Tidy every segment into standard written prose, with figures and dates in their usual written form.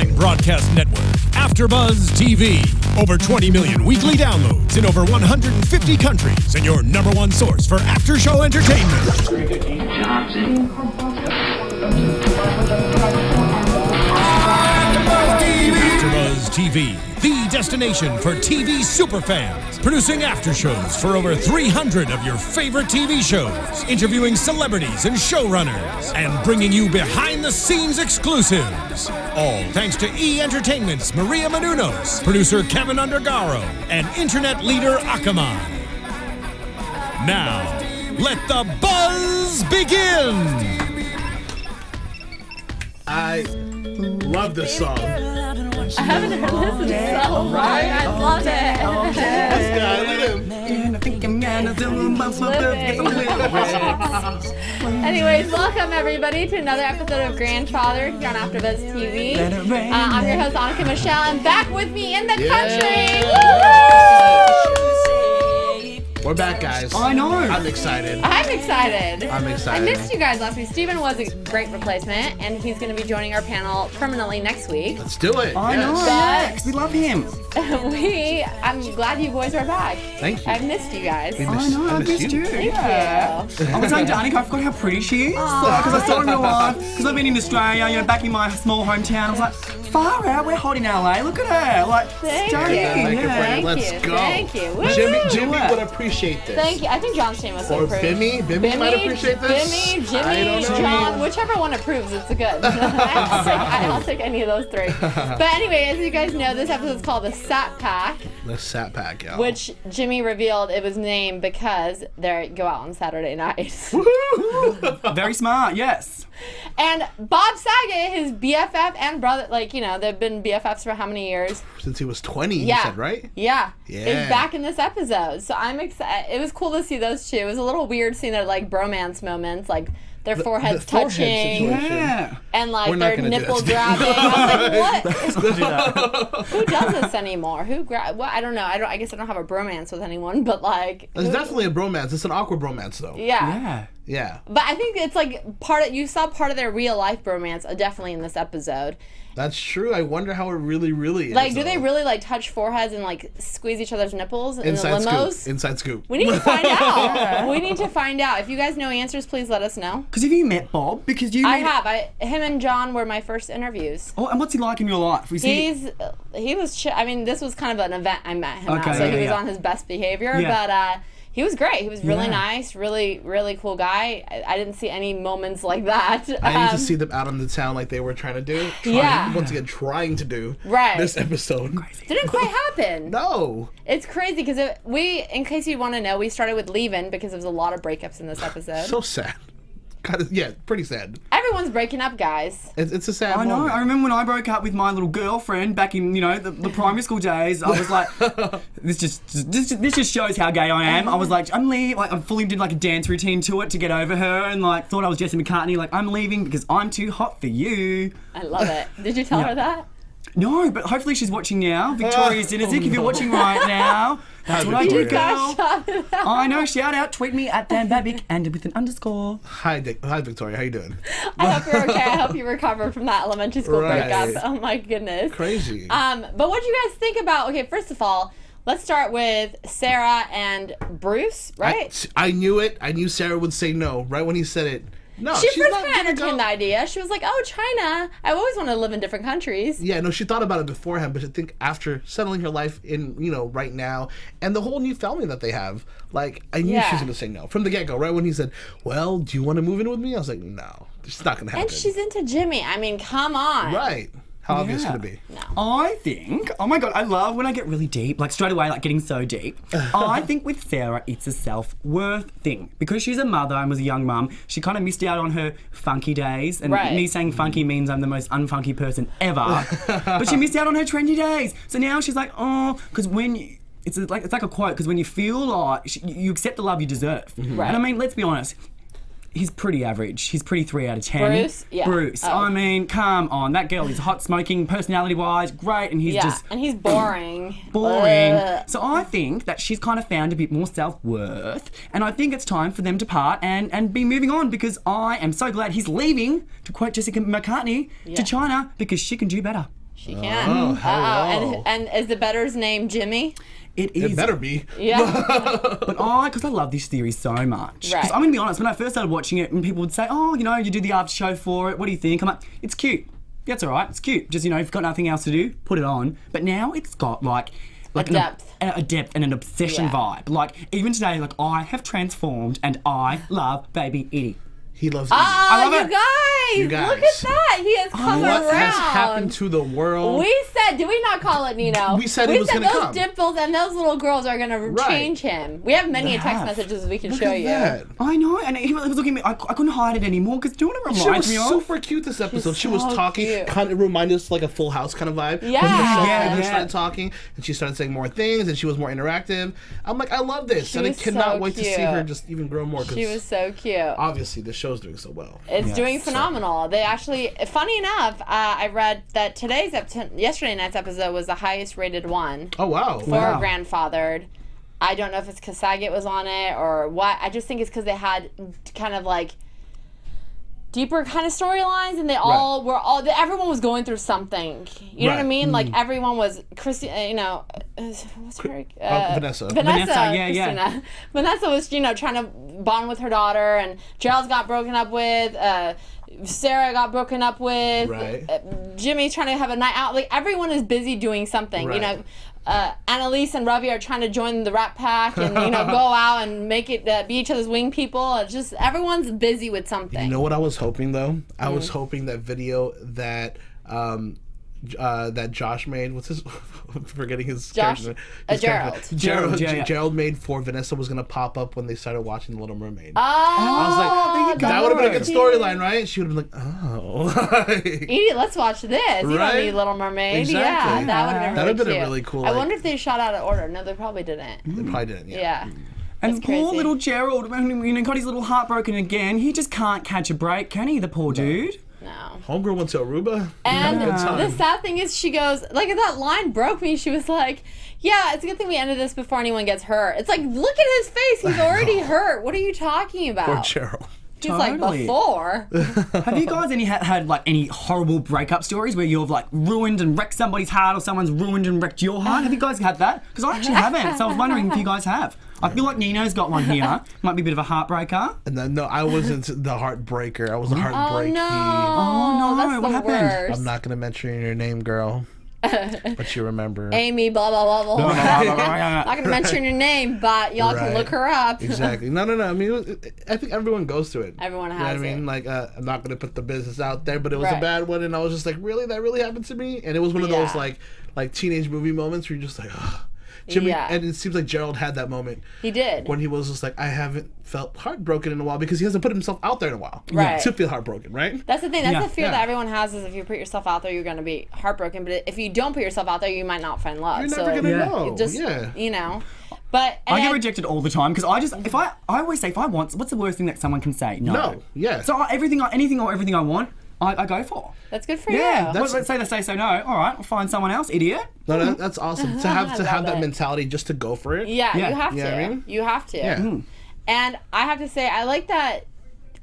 online broadcast network, AFTERBUZZ TV. Over 20 million weekly downloads in over 150 countries, and your number one source for after-show entertainment. AFTERBUZZ TV, the destination for TV superfans. Producing aftershows for over 300 of your favorite TV shows. Interviewing celebrities and showrunners. And bringing you behind-the-scenes exclusives. All thanks to E! Entertainment's Maria Menounos, producer Kevin Undergaro, and internet leader Akamai. Now, let the buzz begin! I love this song. I haven't heard this in so long. I love it. This guy, look at him. Anyways, welcome everybody to another episode of Grandfather here on AFTERBUZZ TV. I'm your host Annika Michelle, and back with me in the country. We're back, guys. I know. I'm excited. I'm excited. I'm excited. I missed you guys last week. Steven was a great replacement, and he's going to be joining our panel permanently next week. Let's do it. I know. Yeah, 'cause we love him. I'm glad you boys are back. Thank you. I've missed you guys. I know. I missed you. Thank you. I was saying to Annika, I forgot how pretty she is. Because I saw her in real life. Because I've been in Australia, back in my small hometown. I was like, far out, we're hot in LA. Look at her. Like, Thank stunning. you. Yeah. Let's go. Thank you. Jimmy would appreciate this. Thank you. I think John's team was Or approved. Bimmy might appreciate this. Bimmy, I Jimmy, don't know. John, whichever one approves, it's good. I'll take any of those three. But anyway, as you guys know, this episode is called the Sat Pack, The Sat Pack, y'all. which Jimmy revealed it was named because they go out on Saturday nights. Very smart, yes. And Bob Saget, his BFF and brother, they've been BFFs for how many years? Since he was 20, Yeah. you said, right? Yeah. Yeah. Is back in this episode. So I'm excited. It was cool to see those two. It was a little weird seeing their bromance moments, like their foreheads the forehead touching situation. Yeah. and We're like not their gonna do nipple that. grabbing. I was like, what? Who does this anymore? What? I don't know. I guess I don't have a bromance with anyone, but like. It's definitely a bromance. It's an awkward bromance, though. Yeah. Yeah. But I think it's like you saw part of their real life bromance definitely in this episode. That's true. I wonder how it really is. Like, do they really like touch foreheads and like squeeze each other's nipples in Inside the limos? scoop. Inside scoop. We need to find out. We need to find out. If you guys know answers, please let us know. Because have you met Bob? Because you I have. Him and John were my first interviews. Oh, and what's he like in real life? He was. I mean, this was kind of an event I met him at, so he was on his best behavior. Yeah. But he was great. He was really nice, really cool guy. I didn't see any moments like that. I need to see them out on the town like they were trying to do. Once again, trying to do. Right. This episode. Didn't quite happen. No. It's crazy because in case you want to know, we started with leaving because there was a lot of breakups in this episode. So sad. Pretty sad. Everyone's breaking up, guys. It's a sad I know. moment. I remember when I broke up with my little girlfriend back in, the primary school days. I was like, this just shows how gay I am. I was like, I'm leaving. Like, I fully did like a dance routine to it to get over her, and like thought I was Jesse McCartney. Like, I'm leaving because I'm too hot for you. I love it. Did you tell her that? No, but hopefully she's watching now. Victoria Zinnizik, if you're watching right now, that's what I do, girl. I know. Shout out. Tweet me at Dan Babic and with an underscore. Hi, Victoria. How you doing? I hope you're okay. I hope you recovered from that elementary school breakup. Oh my goodness. Crazy. But what do you guys think about? Okay, first of all, let's start with Sarah and Bruce, right? I knew it. I knew Sarah would say no right when he said it. No, she she's first not kind of gonna entertained the idea. She was like, "Oh, China! I always want to live in different countries." Yeah, no, she thought about it beforehand, but I think after settling her life in, right now, and the whole new family that they have, like, I knew she was going to say no from the get-go. Right when he said, "Well, do you want to move in with me?" I was like, "No, it's not going to happen." And she's into Jimmy. I mean, come on. Right. How obvious could it be? No. I think, oh my God, I love when I get really deep, like straight away, like getting so deep. I think with Sarah, it's a self-worth thing. Because she's a mother and was a young mum, she kind of missed out on her funky days. And me saying funky means I'm the most unfunky person ever. But she missed out on her trendy days. So now she's like, oh, because when you, it's like a quote, because when you feel like you accept the love you deserve. Right. And I mean, let's be honest. He's pretty average. He's pretty 3 out of 10. Bruce? Yeah. Bruce. Oh. I mean, come on. That girl is hot smoking, personality-wise, great, and he's just and he's boring. boring. Ugh. So I think that she's kind of found a bit more self-worth, and I think it's time for them to part and be moving on, because I am so glad he's leaving, to quote Jessica McCartney, to China, because she can do better. She can. Oh, Uh-oh. And is the better's name Jimmy? It is. It better be. Yeah. But because I love this series so much. Right. Because I'm going to be honest, when I first started watching it, and people would say, oh, you know, you do the after show for it, what do you think? I'm like, it's cute. Yeah, it's all right. It's cute. Just, you know, if you've got nothing else to do, put it on. But now it's got like a depth. A depth and an obsession vibe. Like, even today, like, I have transformed and I love Baby Edie. He loves Oh, I love you guys! Look at that! He has come around. What has happened to the world? We said, did we not call it, Nino? We said he was going to come. Those dimples and those little girls are going to change him. We have many text messages we can show you. That. I know, and he was looking at me. I couldn't hide it anymore because do you want to remind me of? She was super cute this episode. She was so talking, cute. kind of reminded us like a Full House kind of vibe. Yeah. She started talking, and she started saying more things, and she was more interactive. I'm like, I love this, and I cannot wait to see her just even grow more. She was so cute. Obviously, the show's doing so well. It's doing phenomenal. They actually, funny enough, I read that yesterday night's episode was the highest rated one. Oh, wow. For Grandfathered. I don't know if it's because Saget was on it or what. I just think it's because they had kind of like deeper kind of storylines, and they all were everyone was going through something. You know what I mean? Like everyone was Christina, what's her Vanessa. Christina. Vanessa was, trying to bond with her daughter, and Gerald's got broken up with, Sarah got broken up with, Jimmy's trying to have a night out. Like everyone is busy doing something. Annalise and Ravi are trying to join the Rat Pack and go out and make it be each other's wing people. It's just everyone's busy with something. You know what I was hoping though? I was hoping that video that that Josh made. What's his? I'm forgetting his character. Gerald made for Vanessa was gonna pop up when they started watching The Little Mermaid. Oh, I was like, that would have been a good storyline, right? She would have been like, oh. Edie, let's watch this. You don't need Little Mermaid. Exactly. Yeah, that would have been That would have cute. been a really cool. I wonder if they shot out of order. No, they probably didn't. They probably didn't. Yeah. And poor little Gerald, when he got his little heart broken again, he just can't catch a break, can he, the poor dude? No. Homegirl went to Aruba. And the sad thing is, she goes, like, that line broke me. She was like, yeah, it's a good thing we ended this before anyone gets hurt. It's like, look at his face. He's already hurt. What are you talking about? Poor Gerald. He's like, before. Have you guys had like any horrible breakup stories where you've like ruined and wrecked somebody's heart, or someone's ruined and wrecked your heart? Have you guys had that? Because I actually haven't, so I was wondering if you guys have. I feel like Nino's got one here. Might be a bit of a heartbreaker. And then, no, I wasn't the heartbreaker. I was a heartbreaky. Oh no, that's what happened? Worst. I'm not gonna mention your name, girl. But you remember. Amy, blah, blah, blah, blah. I'm not going to mention your name, but y'all can look her up. Exactly. No. I mean, I think everyone goes through it. Everyone has it. I mean, like, I'm not going to put the business out there, but it was a bad one, and I was just like, really? That really happened to me? And it was one of those, like teenage movie moments where you're just like, ugh. Jimmy, and it seems like Gerald had that moment. He did. When he was just like, I haven't felt heartbroken in a while, because he hasn't put himself out there in a while. Right. To feel heartbroken, right? That's the thing. That's the fear that everyone has, is if you put yourself out there, you're going to be heartbroken. But if you don't put yourself out there, you might not find love. You're never going to know. Just, But I get rejected all the time, because I always say, if I want, what's the worst thing that someone can say? No. Yeah. So anything I want, I go for. That's good for you. Yeah. Let's say they say so. No. All right. I'll find someone else. Idiot. No, that's awesome. to have that mentality, just to go for it. Yeah. You have to. You know what I mean? You have to. Yeah. And I have to say, I like that.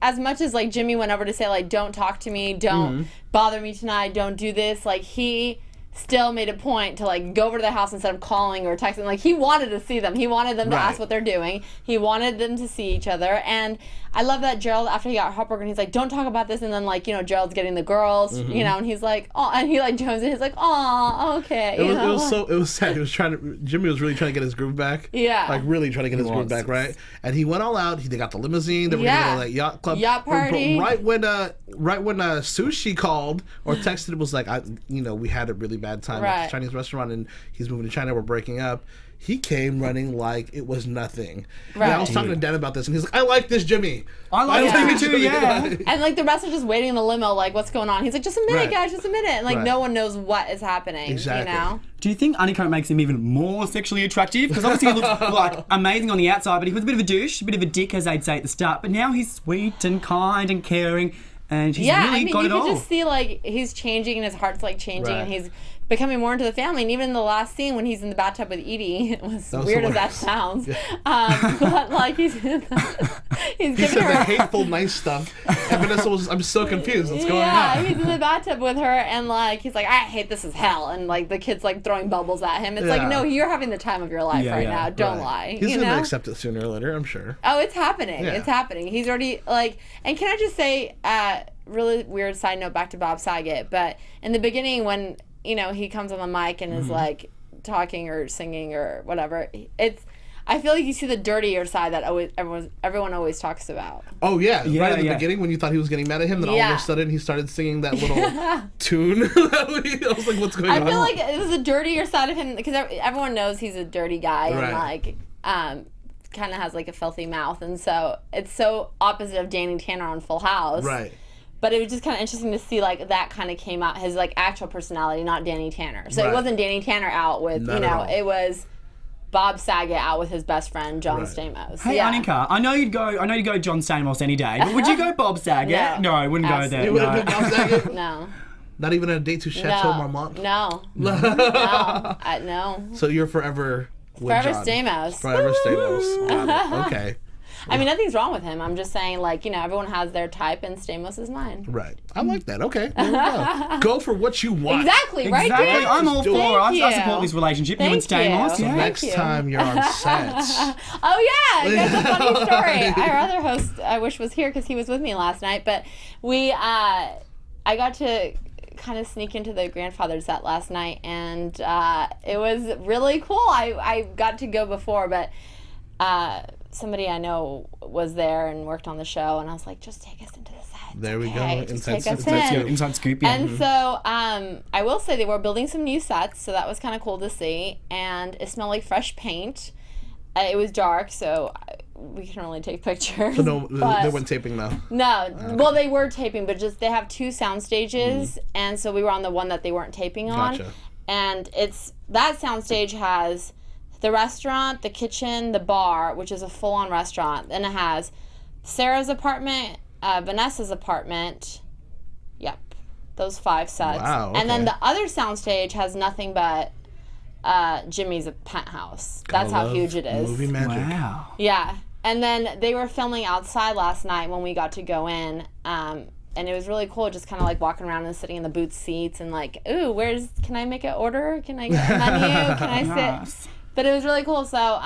As much as like Jimmy went over to say like, don't talk to me, don't bother me tonight, don't do this. Like, he still made a point to like go over to the house instead of calling or texting. Like, he wanted to see them. He wanted them to ask what they're doing. He wanted them to see each other. And I love that Gerald, after he got heartbroken, he's like, don't talk about this. And then like, Gerald's getting the girls, and he's like, oh, and he like jones and he's like, oh, okay. It was sad. Jimmy was really trying to get his groove back. Yeah. Like, really trying to get his groove back, right? And he went all out. They got the limousine. They were going to like yacht club. Yacht party. Right when Sushi called or texted, it was like, we had a really bad time at the Chinese restaurant, and he's moving to China. We're breaking up. He came running like it was nothing. Right. I was talking to Dan about this, and he's like, I like this Jimmy. I like Jimmy too, yeah. And like the rest are just waiting in the limo, like, what's going on? He's like, just a minute, guys, just a minute. And like no one knows what is happening, exactly. Do you think Annika makes him even more sexually attractive? Because obviously he looks like amazing on the outside, but he was a bit of a douche, a bit of a dick, as they'd say at the start. But now he's sweet and kind and caring, and he's really got it all. You can just see like he's changing, and his heart's like changing, and he's becoming more into the family. And even in the last scene when he's in the bathtub with Edie, it was weird as that sounds. But like he's giving her the hateful, nice stuff. And Vanessa was, I'm so confused. What's going on? Yeah, he's in the bathtub with her, and like he's like, I hate this is hell, and like the kid's like throwing bubbles at him. It's like, no, you're having the time of your life now. Don't lie. He's gonna accept it sooner or later, I'm sure. Oh, it's happening. It's happening. He's already like. And can I just say, really weird side note back to Bob Saget, but in the beginning when he comes on the mic and is like talking or singing or whatever, I feel like you see the dirtier side that everyone always talks about. Oh yeah, right at the beginning when you thought he was getting mad at him, then all of a sudden he started singing that little tune. I was like, what's going on? I feel like it was a dirtier side of him because everyone knows he's a dirty guy and like kind of has like a filthy mouth, and so it's so opposite of Danny Tanner on Full House. Right. But it was just kind of interesting to see like that kind of came out, his like actual personality, not Danny Tanner. So it wasn't Danny Tanner out with it was Bob Saget out with his best friend John Stamos. Hey Annika, I know you'd go John Stamos any day, but would you go Bob Saget? No, I wouldn't go there. You wouldn't go Bob Saget? No. Not even a date to Chateau Marmont? No. No. So you're forever with Forever John. Stamos. Forever Stamos. Got it. Okay. I mean, nothing's wrong with him. I'm just saying, like, everyone has their type, and Stamos is mine. Right. I like that. Okay. There we go. Go for what you want. Exactly. Right there. I'm all for. I support this relationship. You and Stamos. So next time you're on set. Oh yeah, that's a funny story. Our other host, I wish was here because he was with me last night. But I got to kind of sneak into the grandfather set last night, and it was really cool. I got to go before, but somebody I know was there and worked on the show, and I was like, just take us into the set. There we go. Inside scoop. Yeah. And so I will say they were building some new sets, so that was kind of cool to see, and it smelled like fresh paint. It was dark, so we can only take pictures. So no, they weren't taping though. No, well they were taping, but just they have two sound stages, and so we were on the one that they weren't taping on. Gotcha. And that sound stage has the restaurant, the kitchen, the bar, which is a full-on restaurant. Then it has Sarah's apartment, Vanessa's apartment. Yep, those 5 sets. Wow, okay. And then the other soundstage has nothing but Jimmy's penthouse. That's how huge it is. Movie magic. Wow. Yeah, and then they were filming outside last night when we got to go in. And it was really cool, just kind of like walking around and sitting in the booth seats and like, ooh, can I make an order? Can I get a menu? Can I sit? Yes. But it was really cool. So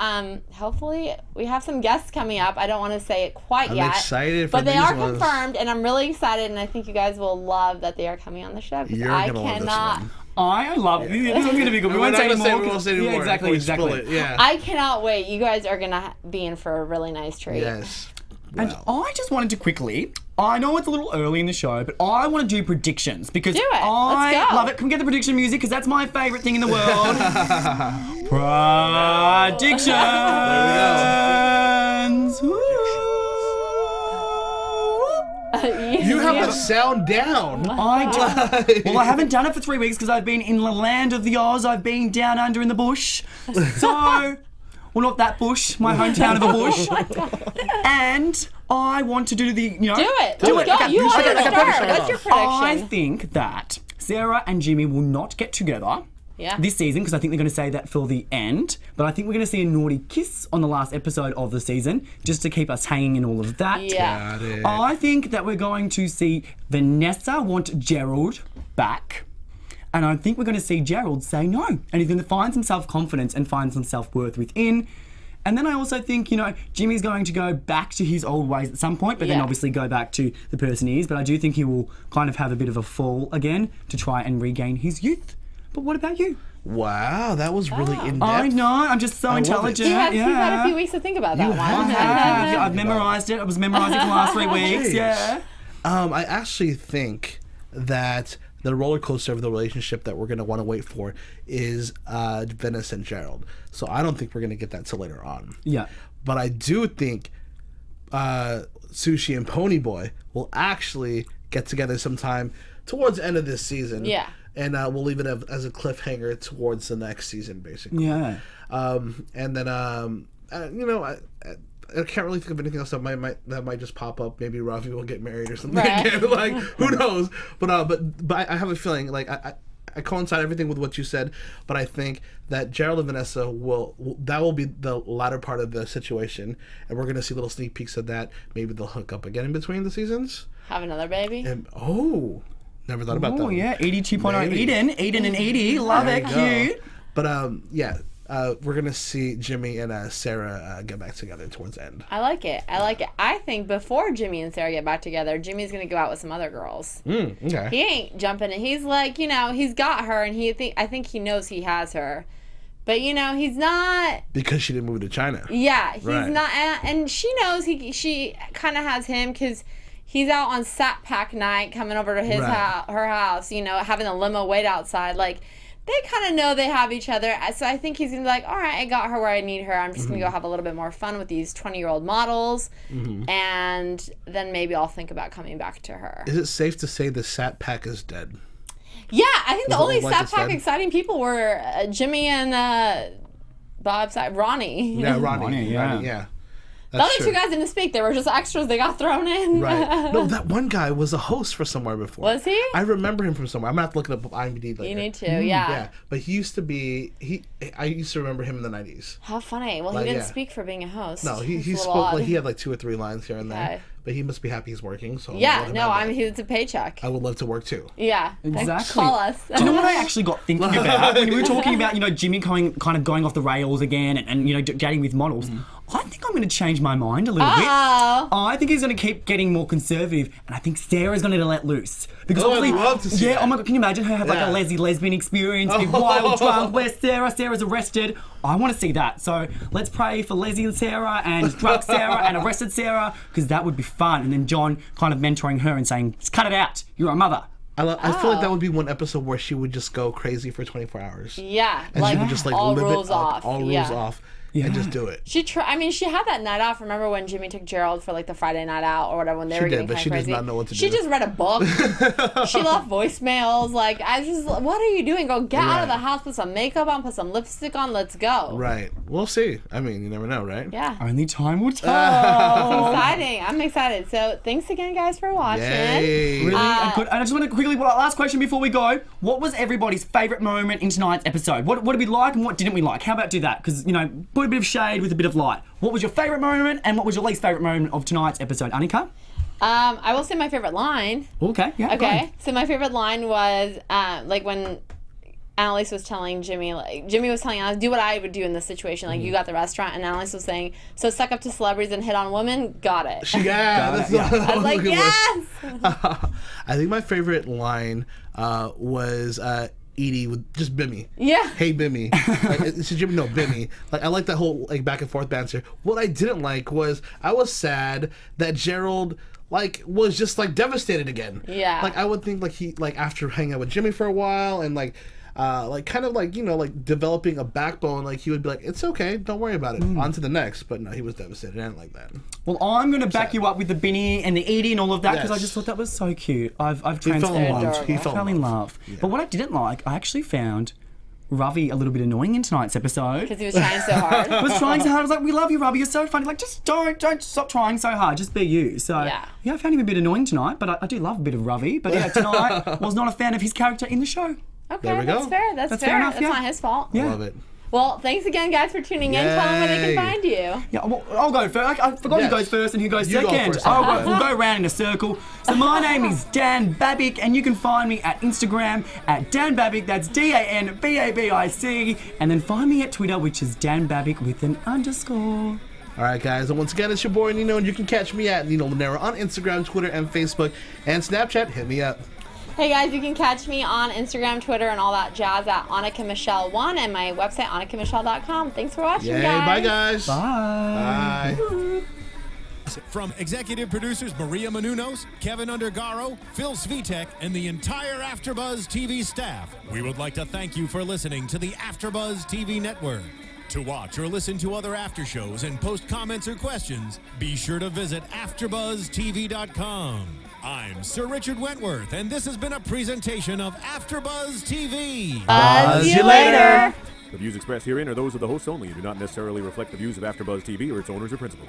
hopefully we have some guests coming up. I don't want to say it quite yet. I'm excited for but they these are ones. confirmed, and I'm really excited, and I think you guys will love that they are coming on the show. You're I gonna love this cannot. one. I love it. This one's going to be good. We won't say anymore. We won't say anymore. Yeah, exactly. It. Yeah. I cannot wait. You guys are going to be in for a really nice treat. Yes. And I just wanted to quickly, I know it's a little early in the show, but I want to do predictions because Do it. I Let's go. love it. Can we get the prediction music? Because that's my favourite thing in the world. Predictions. You have the sound down. I do. Well, I haven't done it for 3 weeks because I've been in the land of the Oz. I've been down under in the bush. So, well, not that bush, my hometown of a bush. And I want to do the, Do it. Do it. Let's go. Okay, You you want start. to Okay, start. start What's your off. I prediction? think that Sarah and Jimmy will not get together this season because I think they're going to say that for the end. But I think we're going to see a naughty kiss on the last episode of the season just to keep us hanging in all of that. Yeah. Got it. I think that we're going to see Vanessa want Gerald back. And I think we're going to see Gerald say no. And he's going to find some self-confidence and find some self-worth within. And then I also think, Jimmy's going to go back to his old ways at some point, but then obviously go back to the person he is. But I do think he will kind of have a bit of a fall again to try and regain his youth. But what about you? Wow, that was really in-depth. I know, I'm just so love it. intelligent. You've had a few weeks to think about that one. I've memorised it. I was memorising for the last 3 weeks. Jeez. Yeah. I actually think that the roller coaster of the relationship that we're going to want to wait for is Venice and Gerald. So I don't think we're going to get that till later on. Yeah. But I do think Sushi and Ponyboy will actually get together sometime towards the end of this season. Yeah. And we'll leave it as a cliffhanger towards the next season, basically. Yeah. And then, I can't really think of anything else that might just pop up. Maybe Ravi will get married or something again. Like, who knows? But I have a feeling like coincide everything with what you said, but I think that Gerald and Vanessa will be the latter part of the situation, and we're gonna see little sneak peeks of that. Maybe they'll hook up again in between the seasons. Have another baby. And never thought about that. Oh yeah, 82.0 Eden and 80. Love it, cute. But we're gonna see Jimmy and Sarah get back together towards the end. I like it. I think before Jimmy and Sarah get back together, Jimmy's gonna go out with some other girls. Okay. He ain't jumping in. He's like, he's got her, and I think he knows he has her, but he's not, because she didn't move to China. Yeah, he's not, and she knows she kind of has him because he's out on Sat Pack night, coming over to her house, having a limo wait outside, like. They kind of know they have each other, so I think he's going to be like, all right, I got her where I need her. I'm just going to go have a little bit more fun with these 20-year-old models, and then maybe I'll think about coming back to her. Is it safe to say the Sat Pack is dead? Yeah, I think the only Sat Pack exciting people were Jimmy and Ronnie. Yeah, Ronnie, yeah. The other two guys didn't speak. They were just extras. They got thrown in. Right. No, that one guy was a host for somewhere before. Was he? I remember him from somewhere. I'm going to have to look it up on IMDb later. You need to, yeah. Yeah, but he used to be, I used to remember him in the 90s. How funny. Well, he didn't speak for being a host. No, he spoke, like, he had like 2 or 3 lines here and there. But he must be happy he's working. So it's a paycheck. I would love to work too. Yeah, exactly. Call us. Do you know what I actually got thinking about when we were talking about Jimmy kind of going off the rails again and dating with models? I think I'm going to change my mind a little bit. I think he's going to keep getting more conservative, and I think Sarah's going to let loose because I'd love to see that. Oh my God, can you imagine her have like a lesbian experience, be wild drunk? Where's Sarah? Sarah's arrested. I want to see that. So let's pray for Leslie and Sarah and drunk Sarah and arrested Sarah, because that would be fun. And then John kind of mentoring her and saying, "Just cut it out. You're a mother." I feel like that would be one episode where she would just go crazy for 24 hours. Yeah, and she would just like all live rules it up, off. all rules off. And just do it. She had that night off. Remember when Jimmy took Gerald for like the Friday night out or whatever when they were getting kind of crazy? She does not know what to do. She just read a book. She left voicemails. Like, what are you doing? Go get out of the house, put some makeup on, put some lipstick on, let's go. Right. We'll see. I mean, you never know, right? Yeah. Only time will tell. It's exciting. I'm excited. So thanks again, guys, for watching. Yay. Really good. And I just want to quickly, last question before we go. What was everybody's favourite moment in tonight's episode? What did we like and what didn't we like? How about do that? Because, put a bit of shade with a bit of light. What was your favourite moment and what was your least favourite moment of tonight's episode? Annika? I will say my favourite line. Okay, yeah. Okay, so my favourite line was like when Annalise was telling Jimmy, like Jimmy was telling Annalise, do what I would do in this situation. Like you got the restaurant, and Annalise was saying, so suck up to celebrities and hit on women. Got it. Yeah, I was like, yes. I think my favorite line was Edie with just Bimmy. Yeah. Hey Bimmy. It's Jimmy. No, Bimmy. Like I like that whole like back and forth banter. What I didn't like was I was sad that Gerald was just like devastated again. Yeah. Like I would think like he after hanging out with Jimmy for a while and kind of like developing a backbone, like he would be like, it's okay, don't worry about it, on to the next. But no, he was devastated. I didn't like that. Well, I'm going to back you up with the Binny and the Edie and all of that because I just thought that was so cute. I've transformed. He fell in love. Yeah. But what I didn't like, I actually found Ravi a little bit annoying in tonight's episode. Because he was trying so hard. I was like, we love you, Ravi, you're so funny. Like, just don't stop trying so hard. Just be you. So, yeah, I found him a bit annoying tonight, but I do love a bit of Ravi. But yeah, tonight was not a fan of his character in the show. Okay, there we go. That's fair. That's fair. Enough, that's not his fault. Yeah. Love it. Well, thanks again, guys, for tuning in. Tell them where they can find you. Yeah, well, I'll go first. I forgot who goes first and who goes second. Go first. We'll go around in a circle. So my name is Dan Babic, and you can find me at Instagram at Dan Babic. That's DanBabic. And then find me at Twitter, which is Dan Babic with an _. All right, guys, and once again, it's your boy Nino, and you can catch me at Nino Llanera on Instagram, Twitter, and Facebook, and Snapchat. Hit me up. Hey guys, you can catch me on Instagram, Twitter, and all that jazz at Annika Michelle 1 and my website, AnnikaMichelle.com. Thanks for watching, guys. Bye, guys. Bye. Bye. From executive producers Maria Menounos, Kevin Undergaro, Phil Svitek, and the entire AfterBuzz TV staff, we would like to thank you for listening to the AfterBuzz TV network. To watch or listen to other after shows and post comments or questions, be sure to visit AfterBuzzTV.com. I'm Sir Richard Wentworth, and this has been a presentation of AfterBuzz TV. Buzz you later. The views expressed herein are those of the hosts only and do not necessarily reflect the views of AfterBuzz TV or its owners or principals.